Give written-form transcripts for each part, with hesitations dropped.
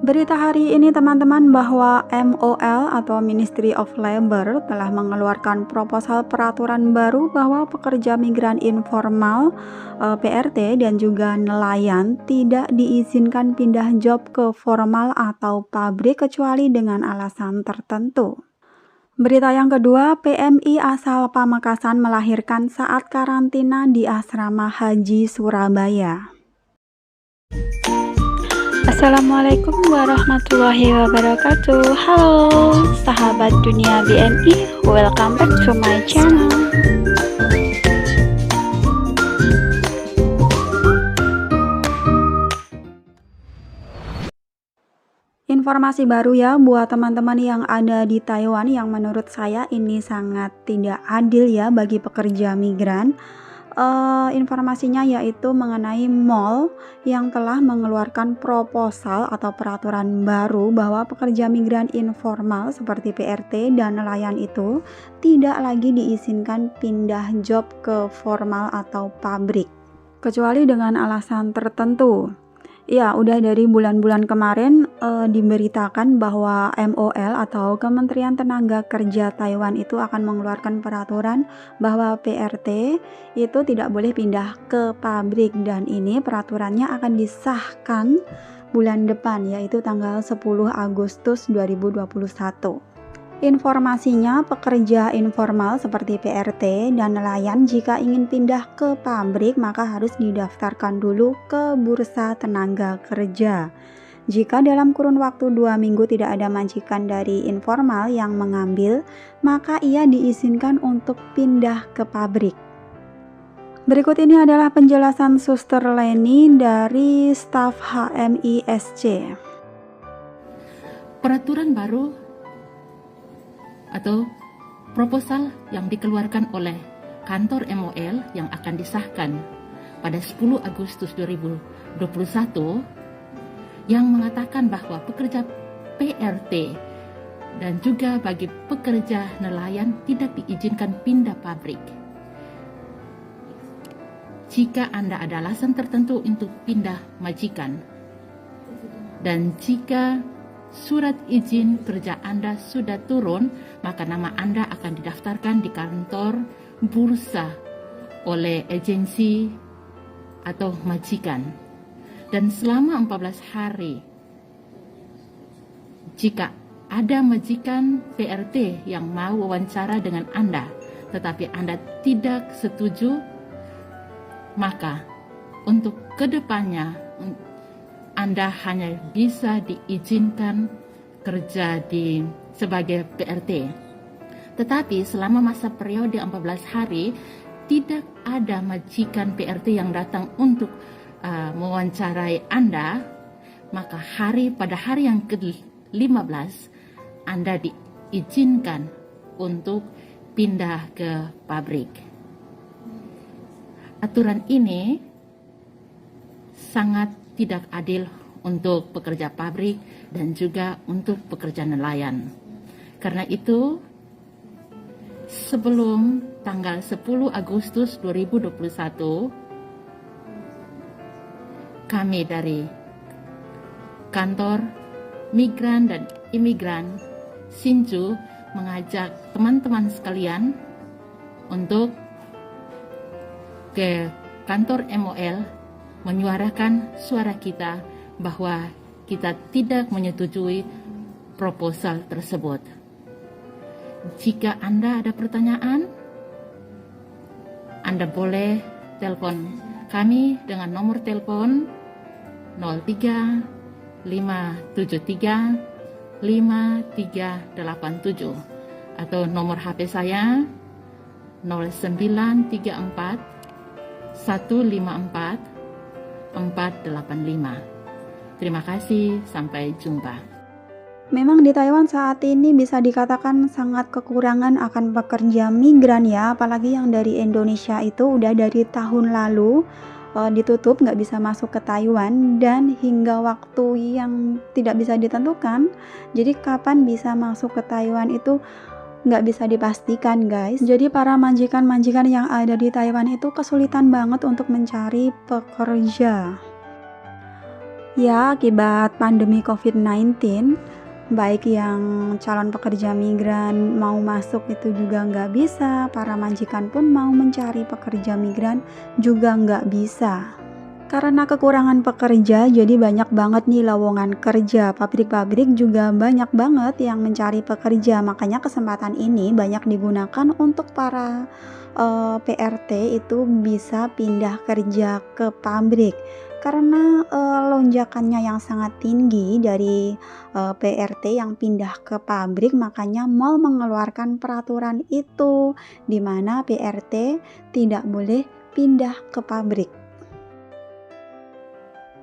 Berita hari ini teman-teman bahwa MOL atau Ministry of Labor telah mengeluarkan proposal peraturan baru bahwa pekerja migran informal PRT dan juga nelayan tidak diizinkan pindah job ke formal atau pabrik kecuali dengan alasan tertentu. Berita yang kedua, PMI asal Pamekasan melahirkan saat karantina di Asrama Haji Surabaya. Assalamualaikum warahmatullahi wabarakatuh. Halo sahabat dunia BMI, welcome back to my channel. Informasi baru ya buat teman-teman yang ada di Taiwan, yang menurut saya ini sangat tidak adil ya bagi pekerja migran. Informasinya yaitu mengenai mall yang telah mengeluarkan proposal atau peraturan baru bahwa pekerja migran informal seperti PRT dan nelayan itu tidak lagi diizinkan pindah job ke formal atau pabrik kecuali dengan alasan tertentu. Ya, udah dari bulan-bulan kemarin diberitakan bahwa MOL atau Kementerian Tenaga Kerja Taiwan itu akan mengeluarkan peraturan bahwa PRT itu tidak boleh pindah ke pabrik, dan ini peraturannya akan disahkan bulan depan, yaitu tanggal 10 Agustus 2021. Informasinya, pekerja informal seperti PRT dan nelayan jika ingin pindah ke pabrik maka harus didaftarkan dulu ke Bursa Tenaga Kerja. Jika dalam kurun waktu 2 minggu tidak ada majikan dari informal yang mengambil, maka ia diizinkan untuk pindah ke pabrik. Berikut ini adalah penjelasan Suster Leni dari staf HMISC. Peraturan baru atau proposal yang dikeluarkan oleh kantor MOL yang akan disahkan pada 10 Agustus 2021 yang mengatakan bahwa pekerja PRT dan juga bagi pekerja nelayan tidak diizinkan pindah pabrik. Jika Anda ada alasan tertentu untuk pindah majikan, dan jika surat izin kerja Anda sudah turun, maka nama Anda akan didaftarkan di kantor bursa oleh agensi atau majikan. Dan selama 14 hari, jika ada majikan PRT yang mau wawancara dengan Anda, tetapi Anda tidak setuju, maka untuk kedepannya Anda hanya bisa diizinkan kerja sebagai PRT. Tetapi selama masa periode 14 hari, tidak ada majikan PRT yang datang untuk mewawancarai Anda, maka pada hari yang ke-15, Anda diizinkan untuk pindah ke pabrik. Aturan ini sangat tidak adil untuk pekerja pabrik dan juga untuk pekerja nelayan. Karena itu, sebelum tanggal 10 Agustus 2021, kami dari kantor migran dan imigran Hsinchu mengajak teman-teman sekalian untuk ke kantor MOL menyuarakan suara kita bahwa kita tidak menyetujui proposal tersebut. Jika Anda ada pertanyaan, Anda boleh telepon kami dengan nomor telepon 03 573 5387 atau nomor HP saya 0934 154 485. Terima kasih, sampai jumpa. Memang di Taiwan saat ini bisa dikatakan sangat kekurangan akan pekerja migran ya, apalagi yang dari Indonesia itu udah dari tahun lalu ditutup, nggak bisa masuk ke Taiwan, dan hingga waktu yang tidak bisa ditentukan, jadi kapan bisa masuk ke Taiwan itu nggak bisa dipastikan guys. Jadi para majikan-majikan yang ada di Taiwan itu kesulitan banget untuk mencari pekerja. Ya, akibat pandemi COVID-19, baik yang calon pekerja migran mau masuk itu juga nggak bisa, para majikan pun mau mencari pekerja migran juga nggak bisa. Karena kekurangan pekerja, jadi banyak banget nih lowongan kerja. Pabrik-pabrik juga banyak banget yang mencari pekerja. Makanya kesempatan ini banyak digunakan untuk para PRT itu bisa pindah kerja ke pabrik. Karena lonjakannya yang sangat tinggi dari PRT yang pindah ke pabrik, makanya mall mengeluarkan peraturan itu, di mana PRT tidak boleh pindah ke pabrik.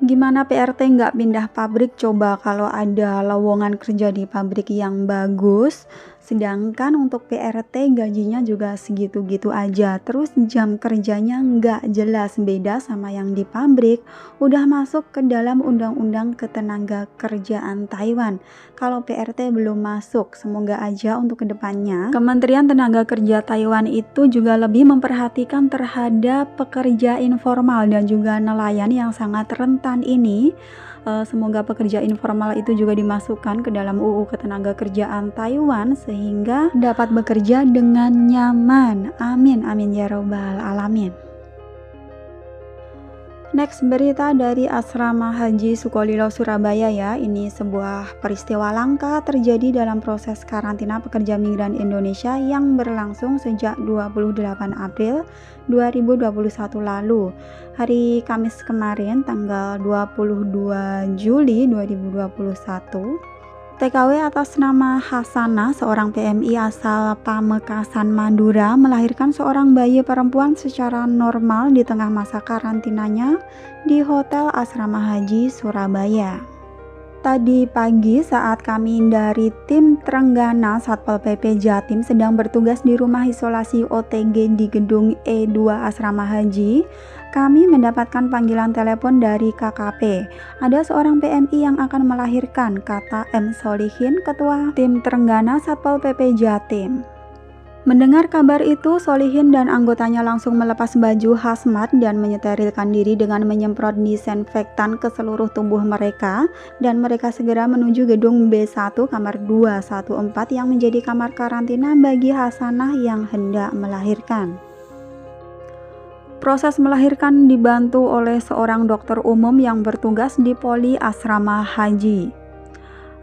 Gimana PRT nggak pindah pabrik coba kalau ada lowongan kerja di pabrik yang bagus, sedangkan untuk PRT gajinya juga segitu-gitu aja, terus jam kerjanya nggak jelas, beda sama yang di pabrik, udah masuk ke dalam Undang-Undang Ketenagakerjaan Taiwan. Kalau PRT belum masuk, semoga aja untuk kedepannya Kementerian Tenaga Kerja Taiwan itu juga lebih memperhatikan terhadap pekerja informal dan juga nelayan yang sangat rentan ini. Semoga pekerja informal itu juga dimasukkan ke dalam UU Ketenagakerjaan Taiwan sehingga dapat bekerja dengan nyaman. Amin, amin ya robbal alamin. Next, berita dari Asrama Haji Sukolilo Surabaya ya. Ini sebuah peristiwa langka terjadi dalam proses karantina pekerja migran Indonesia yang berlangsung sejak 28 April 2021 lalu. Hari Kamis kemarin tanggal 22 Juli 2021. TKW atas nama Hasanah, seorang PMI asal Pamekasan, Madura, melahirkan seorang bayi perempuan secara normal di tengah masa karantinanya di Hotel Asrama Haji Surabaya. Tadi pagi saat kami dari tim Trenggana Satpol PP Jatim sedang bertugas di rumah isolasi OTG di gedung E2 Asrama Haji, kami mendapatkan panggilan telepon dari KKP. Ada seorang PMI yang akan melahirkan, kata M. Solihin, ketua tim Trenggana Satpol PP Jatim. Mendengar kabar itu, Solihin dan anggotanya langsung melepas baju hazmat dan menyeterilkan diri dengan menyemprot disinfektan ke seluruh tubuh mereka, dan mereka segera menuju gedung B1 kamar 214 yang menjadi kamar karantina bagi Hasanah yang hendak melahirkan. Proses melahirkan dibantu oleh seorang dokter umum yang bertugas di Poli Asrama Haji.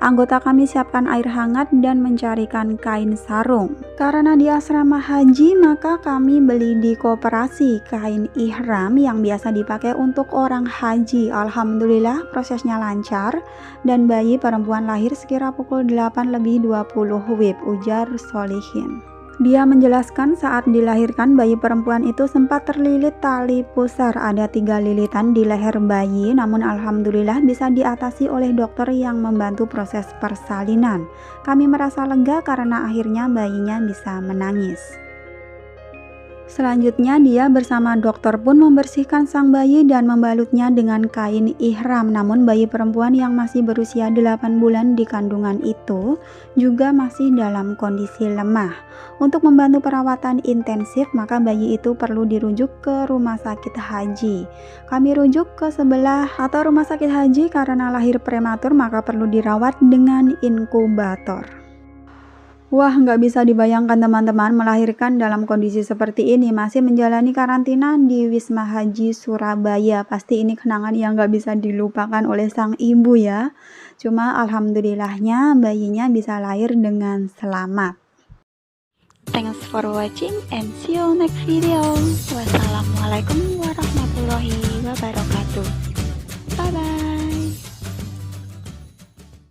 Anggota kami siapkan air hangat dan mencarikan kain sarung. Karena di asrama haji, maka kami beli di koperasi kain ihram yang biasa dipakai untuk orang haji. Alhamdulillah prosesnya lancar dan bayi perempuan lahir sekira pukul 8:20 WIB, ujar Solihin. Dia menjelaskan saat dilahirkan bayi perempuan itu sempat terlilit tali pusar, ada 3 lilitan di leher bayi, namun alhamdulillah bisa diatasi oleh dokter yang membantu proses persalinan. Kami merasa lega karena akhirnya bayinya bisa menangis. Selanjutnya dia bersama dokter pun membersihkan sang bayi dan membalutnya dengan kain ihram. Namun bayi perempuan yang masih berusia 8 bulan di kandungan itu juga masih dalam kondisi lemah. Untuk membantu perawatan intensif, maka bayi itu perlu dirujuk ke rumah sakit haji. Kami rujuk ke sebelah atau rumah sakit haji karena lahir prematur, maka perlu dirawat dengan inkubator. Wah, nggak bisa dibayangkan teman-teman melahirkan dalam kondisi seperti ini, masih menjalani karantina di Wisma Haji Surabaya. Pasti ini kenangan yang nggak bisa dilupakan oleh sang ibu ya. Cuma alhamdulillahnya bayinya bisa lahir dengan selamat. Thanks for watching and see you next video. Wassalamualaikum warahmatullahi wabarakatuh.